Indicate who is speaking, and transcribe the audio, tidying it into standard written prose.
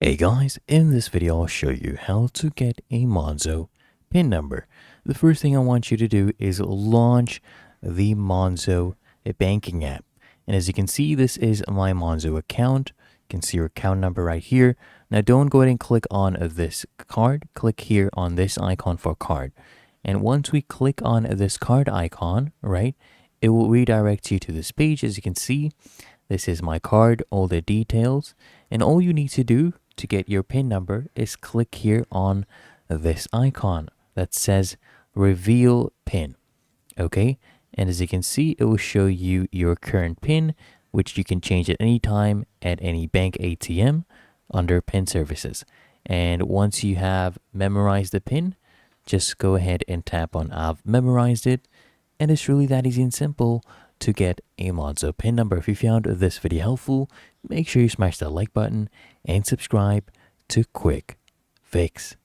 Speaker 1: Hey guys, in this video I'll show you how to get a Monzo PIN number. The first thing I want you to do is launch the Monzo banking app. And as you can see, this is my Monzo account. You can see your account number right here. Now don't go ahead and click on this card. Click here on this icon for card. And once we click on this card icon, right, it will redirect you to this page. As you can see, this is my card, all the details, and all you need to do to get your PIN number is click here on this icon that says reveal PIN. Okay, and as you can see, it will show you your current PIN, which you can change at any time at any bank ATM under PIN services. And once you have memorized the PIN, just go ahead and tap on I've memorized it. And it's really that easy and simple to get a Monzo PIN number. If you found this video helpful, make sure you smash that like button and subscribe to Quick Fix.